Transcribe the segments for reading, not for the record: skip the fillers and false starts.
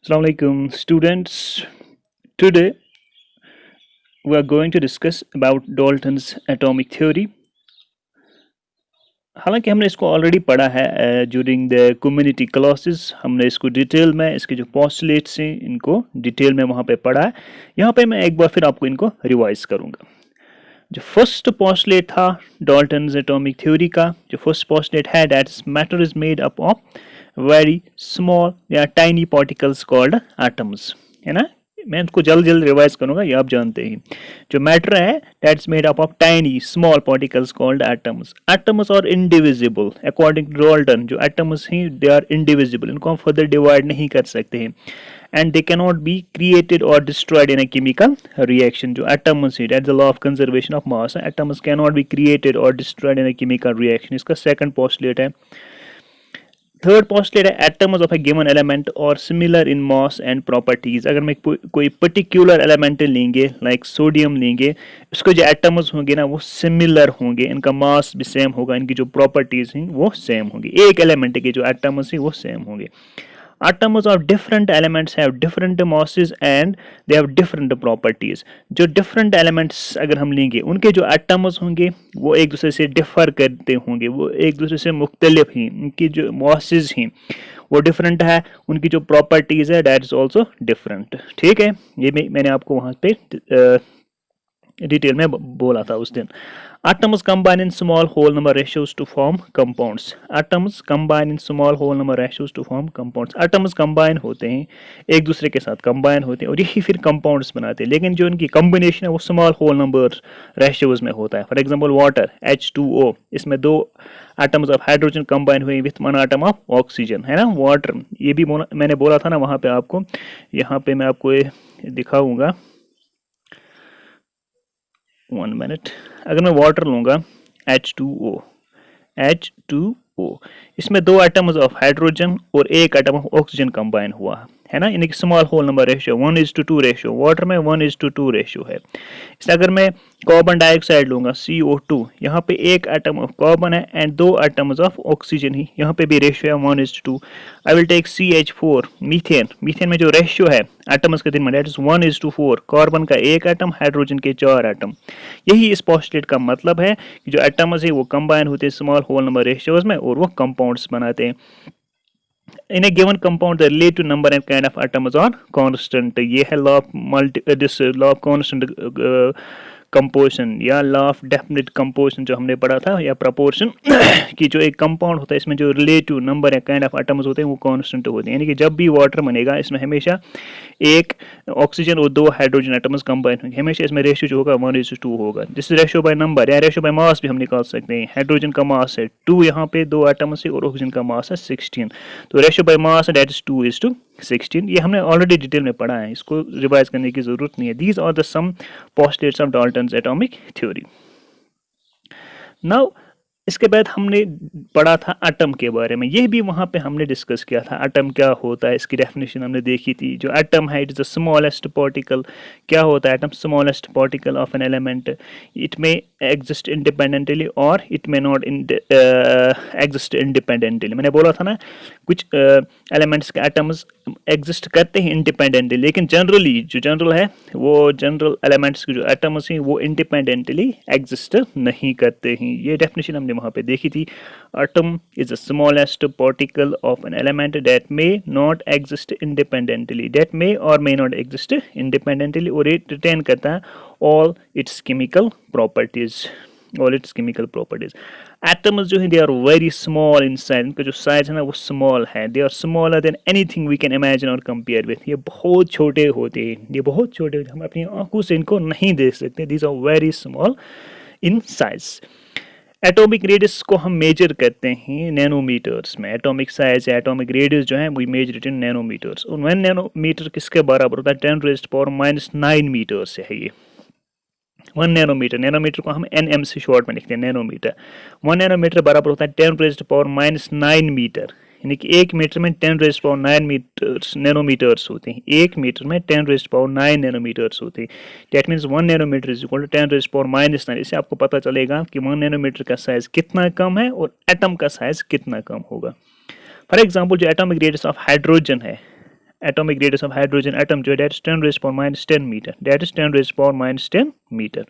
Assalamu alaikum students. Today we are going to discuss about Dalton's atomic theory. हालांकि हमने इसको already पढ़ा है ड्यूरिंग द कम्युनिटी क्लासेस। हमने इसको डिटेल में इसके जो पोस्टुलेट्स हैं इनको डिटेल में वहाँ पे पढ़ा है। यहाँ पे मैं एक बार फिर आपको इनको रिवाइज करूँगा। जो फर्स्ट पोस्टुलेट था डाल्टन्स एटॉमिक थ्योरी का, जो फर्स्ट पोस्टुलेट है that is matter is made up of very small या टाइनी पार्टिकल्स कॉल्ड एटम्स, है ना। मैं इसको जल्द जल्द रिवाइज करूंगा, ये आप जानते हैं। जो मैटर है that's made up of tiny small particles called atoms. Atoms are indivisible according to Dalton. जो एटम्स हैं दे आर इनडिविजिबल, इनको हम फर्दर डिवाइड नहीं कर सकते हैं। And they cannot be created or destroyed in a chemical reaction. जो atoms है, that's the law of conservation of mass. Atoms cannot be created or destroyed in a chemical reaction. इसका second postulate है। Third postulate है atoms of a given element or similar in mass and properties. अगर मैं कोई particular element लेंगे like sodium लेंगे, उसके जो atoms होंगे ना वो similar होंगे, इनका mass भी same होगा, इनकी जो properties हैं वो same होंगी। एक element के जो atoms हैं वो same होंगे। Atoms of different elements have different masses and they have different properties. जो different elements अगर हम लेंगे उनके जो atoms होंगे वो एक दूसरे से differ करते होंगे, वो एक दूसरे से मुख्तलिफ हैं, उनकी जो masses हैं वो different है, उनकी जो properties है that is also different। ठीक है, ये मैंने आपको वहाँ पे डिटेल में बोला था उस दिन। Atoms combine in small whole number ratios to form compounds. Atoms combine in small whole number ratios to form compounds. Atoms combine होते हैं, एक दूसरे के साथ combine होते हैं और यही फिर compounds बनाते हैं, लेकिन जो इनकी combination है वो small whole number ratios में होता है। For example water H2O, इसमें दो atoms of hydrogen combine हुए with one atom of oxygen, है ना। water ये भी मैंने बोला था ना वहाँ पे आपको, यहाँ पे मैं आपको ये दिखाऊंगा। 1 मिनट। अगर मैं वाटर लूँगा H2O, इसमें दो एटम्स ऑफ हाइड्रोजन और एक एटम ऑफ ऑक्सीजन कंबाइन हुआ है ना, यानी कि small whole number ratio 1:2 ratio. Water में 1:2 रेशियो है। इसलिए अगर मैं कार्बन डाइऑक्साइड लूँगा CO2, यहाँ पे एक एटम ऑफ कार्बन है एंड दो एटम्स ऑफ ऑक्सीजन ही, यहाँ पे भी रेशियो है 1:2। I will take CH4 methane. Methane में जो रेशियो है एटम्स के दिन में दैट इज 1:4, कार्बन का एक एटम, हाइड्रोजन के 4 एटम। यही इस पोस्टुलेट का मतलब है कि जो एटम्स है वो कंबाइन होते हैं स्मॉल होल नंबर रेशियोज में और वो कंपाउंड्स बनाते हैं। In a given compound, the relative number and kind of atoms are constant. ये है law of this law of constant composition या लॉ ऑफ डेफिनेट कंपोजिशन जो हमने पढ़ा था, या प्रपोर्शन कि जो एक कंपाउंड होता है इसमें जो रिलेटिव नंबर या काइंड ऑफ एटम्स होते हैं वो कांस्टेंट होते हैं। यानी कि जब भी वाटर बनेगा इसमें हमेशा एक ऑक्सीजन और दो हाइड्रोजन एटम्स कंबाइन होंगे, हमेशा इसमें रेशियो जो होगा 1:2 होगा। जिस रेशियो बाय नंबर या रेशियो बाय मास भी हम निकाल सकते हैं। हाइड्रोजन का मास है 2, यहाँ पे दो एटम्स है, और ऑक्सीजन का मास है 16, तो ratio by mass that is 2:16। ये हमने ऑलरेडी डिटेल में पढ़ा है, इसको रिवाइज करने की जरूरत नहीं है। These are the some postulates of Dalton's atomic theory. Now इसके बाद हमने पढ़ा था एटम के बारे में, यह भी वहाँ पे हमने डिस्कस किया था। एटम क्या होता है, इसकी डेफिनेशन हमने देखी थी। जो एटम है it is the smallest particle. क्या होता है atom? Smallest particle of an element. It may exist independently और it may not exist independently. मैंने बोला था ना कुछ एलिमेंट्स के एटम्स एग्जिस्ट करते हैं इंडिपेंडेंटली, लेकिन जनरली जो जनरल है वो जनरल एलिमेंट्स के जो एटम्स हैं वो इंडिपेंडेंटली एग्जिस्ट नहीं करते हैं। ये डेफिनेशन हमने वहाँ पे देखी थी। Atom is the smallest particle of an element that may not exist independently, that may और मे नॉट एग्जिस्ट इंडिपेंडेंटली, और इट रिटेन करता है all its chemical properties. Atoms जो है they are very small in size, इनका जो size है ना वो स्मॉल है। They are smaller than anything we can imagine और कंपेयर विथ। ये बहुत छोटे होते हैं, ये बहुत छोटे होते हैं, हम अपनी आंखों से इनको नहीं देख सकते। These are very small in size. Atomic radius को हम मेजर करते हैं नैनोमीटर्स में। एटॉमिक साइज या एटॉमिक रेडियस जो है we measure it in nanometers. और 1 नैनोमीटर किसके बराबर होता है? 10⁻⁹ मीटर्स है ये 1 नैनोमीटर। नैनोमीटर को हम nm से शॉर्ट में लिखते हैं नैनोमीटर। 1 नैनोमीटर बराबर होता है 10⁻⁹ मीटर, यानी कि 1 मीटर में 10⁻⁹ मीटर्स नैनोमीटर्स होते हैं। 1 मीटर में 10⁻⁹ नैनोमीटर्स होते हैं। That means 1 nanometer is equal to 10⁻⁹। इससे आपको पता चलेगा कि 1 नैनोमीटर का साइज कितना कम है और एटम का साइज कितना कम होगा। फॉर एग्जाम्पल जो एटॉमिक रेडियस ऑफ हाइड्रोजन है, atomic radius of hydrogen atom जो है that is 10⁻10 metre, that is 10⁻10 metre,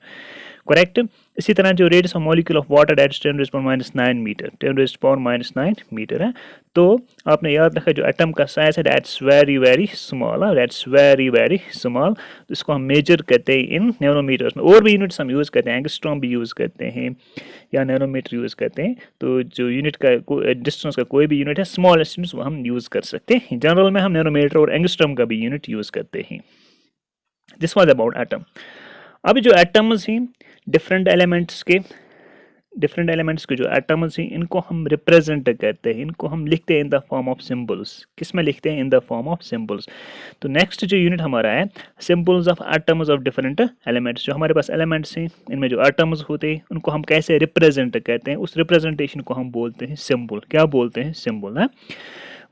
correct. इसी तरह जो radius of molecule of water that is 10⁻9 metre, 10⁻9 metre है। तो आपने याद रखा जो एटम का साइज है that's very very small, that's very very small. तो इसको हम मेजर करते हैं इन नैनोमीटर्स में। और भी यूनिट्स हम यूज़ करते हैं, एंगस्ट्रॉम भी यूज़ करते हैं या नैनोमीटर यूज़ करते हैं। तो जो यूनिट का डिस्टेंस का कोई भी यूनिट है स्मॉलेस्ट यूनिट्स वो हम यूज़ कर सकते हैं। जनरल में हम नैनोमीटर और एंगस्ट्रॉम का भी यूनिट यूज़ करते हैं। This was about atom. अभी जो एटम्स हैं डिफरेंट एलिमेंट्स के जो एटम्स हैं इनको हम रिप्रेजेंट करते हैं, इनको हम लिखते हैं in the form of symbols. किस में लिखते हैं? In the form of symbols. तो नेक्स्ट जो यूनिट हमारा है symbols of atoms of different elements. जो हमारे पास एलिमेंट्स हैं इनमें जो एटम्स होते हैं उनको हम कैसे रिप्रेजेंट करते हैं, उस रिप्रेजेंटेशन को हम बोलते हैं सिंबल। क्या बोलते हैं? सिंबल है।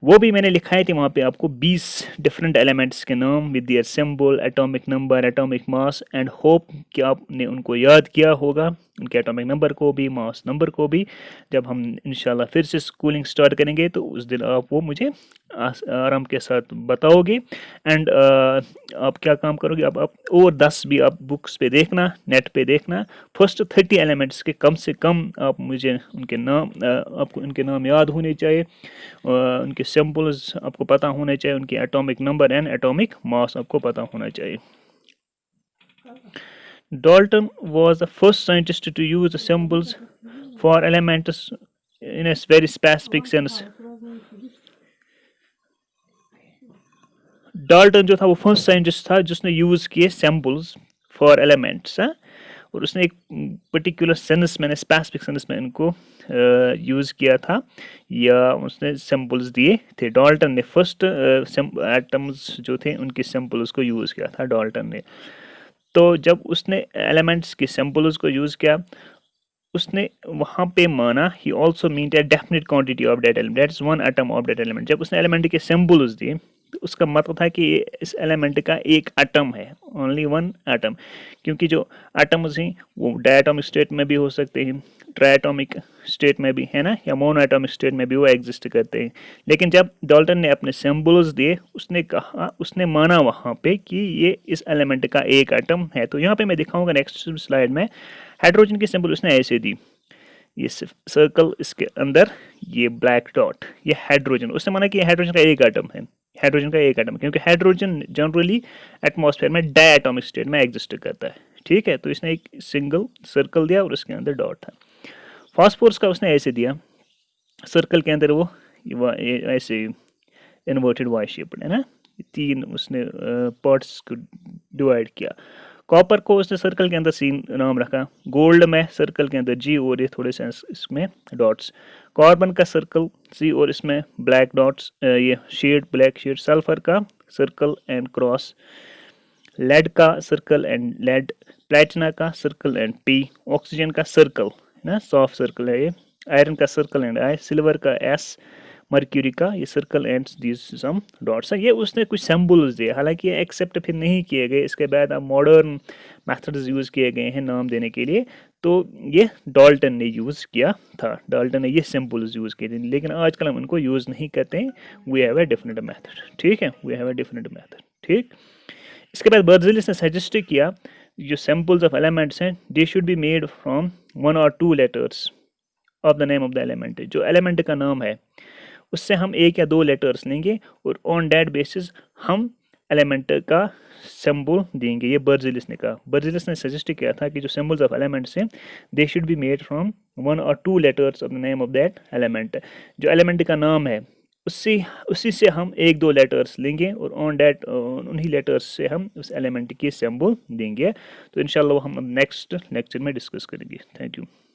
वो भी मैंने लिखाए थे वहाँ पे आपको 20 डिफरेंट एलिमेंट्स के नाम with their symbol, atomic number, atomic mass and hope कि आपने उनको याद किया होगा, उनके एटॉमिक नंबर को भी, मास नंबर को भी। जब हम इंशाल्लाह फिर से स्कूलिंग स्टार्ट करेंगे तो उस दिन आप वो मुझे आराम के साथ बताओगे। एंड आप क्या काम करोगे, अब आप और 10 भी आप बुक्स पे देखना, नेट पे देखना। फर्स्ट 30 एलिमेंट्स के कम से कम आप मुझे उनके नाम, आपको उनके नाम याद होने चाहिए, उनके सिंबल्स आपको पता होने चाहिए, उनके atomic number and atomic mass आपको पता होना चाहिए। Dalton was the first scientist to use the symbols for elements in a very specific sense. Dalton जो था वो फर्स्ट साइंटिस्ट था जिसने यूज किए सिंबल्स फॉर एलिमेंट्स, और उसने एक पर्टिकुलर सेंस में, स्पेसिफिक सेंस में इनको यूज़ किया था या उसने सिंबल्स दिए थे। डाल्टन ने फर्स्ट एटम्स जो थे उनके सिंबल्स को यूज़ किया था डाल्टन ने। तो जब उसने एलिमेंट्स के सिंबल्स को यूज़ किया उसने वहाँ पे माना he also mean a definite quantity of that element, that is one atom of that element. जब उसने एलिमेंट के सिंबल्स दिए तो उसका मतलब था कि इस एलिमेंट का एक एटम है, ओनली वन एटम। क्योंकि जो एटम्स हैं वो डायटोमिक स्टेट में भी हो सकते हैं, ट्राइएटोमिक स्टेट में भी, है ना, या मोनोएटोमिक स्टेट में भी वो एग्जिस्ट करते हैं। लेकिन जब डाल्टन ने अपने सिंबल्स दिए उसने कहा, उसने माना वहाँ पे कि ये इस एलिमेंट का एक एटम है। तो यहाँ पे मैं दिखाऊंगा नेक्स्ट स्लाइड में। हाइड्रोजन की सिंबल उसने ऐसे दी, ये सर्कल, इसके अंदर ये ब्लैक डॉट, ये हाइड्रोजन। उसने माना कि ये हाइड्रोजन का एक एटम है, हाइड्रोजन का एक एटम, क्योंकि हाइड्रोजन जनरली एटमॉस्फेयर में डायटोमिक स्टेट में एग्जिस्ट करता है, ठीक है। तो इसने एक सिंगल सर्कल दिया और उसके अंदर डॉट था। फास्फोरस का उसने ऐसे दिया, सर्कल के अंदर वो ऐसे इन्वर्टेड वाई शेप है ना, तीन उसने पार्ट्स को डिवाइड किया। कॉपर को उसने सर्कल के अंदर सी नाम रखा, गोल्ड में सर्कल के अंदर जी और ये थोड़े से इसमें डॉट्स, कार्बन का सर्कल सी और इसमें ब्लैक डॉट्स, ये शेड ब्लैक शेड, सल्फर का सर्कल एंड क्रॉस, लेड का सर्कल एंड लेड, प्लेटिना का सर्कल एंड पी, ऑक्सीजन का सर्कल है ना, सॉफ्ट सर्कल है ये, आयरन का सर्कल एंड आई, सिल्वर का एस, मर्क्यूरी का ये circle and these some dots है। ये उसने कुछ सिंबल्स दिए, हालांकि ये एक्सेप्ट फिर नहीं किए गए। इसके बाद अब मॉडर्न मेथड्स यूज़ किए गए हैं नाम देने के लिए, तो ये डाल्टन ने यूज़ किया था, डाल्टन ने ये सिंबल्स यूज़ किए थे। लेकिन आजकल हम उनको यूज़ नहीं करते हैं, we have a different method, ठीक है, we have a different method, ठीक। इसके बाद बर्ज़ेलिस ने सजेस्ट किया जो सिंबल्स ऑफ एलिमेंट्स हैं they should be made from 1 or 2 letters of the name of the element. जो एलिमेंट का नाम है उससे हम 1 या 2 लेटर्स लेंगे और ऑन दैट बेसिस हम एलिमेंट का सिंबल देंगे। ये बर्ज़ेलिस ने कहा। बर्ज़ेलिस ने सजेस्ट किया था कि जो सिंबल्स ऑफ एलिमेंट्स हैं they should be made from 1 or 2 letters of the name of that element. जो एलिमेंट का नाम है उसी से हम 1-2 लेटर्स लेंगे और ऑन दैट उन्हीं लेटर्स से हम उस एलिमेंट की सिंबल देंगे। तो इंशाल्लाह हम नेक्स्ट लेक्चर में डिस्कस करेंगे। Thank you.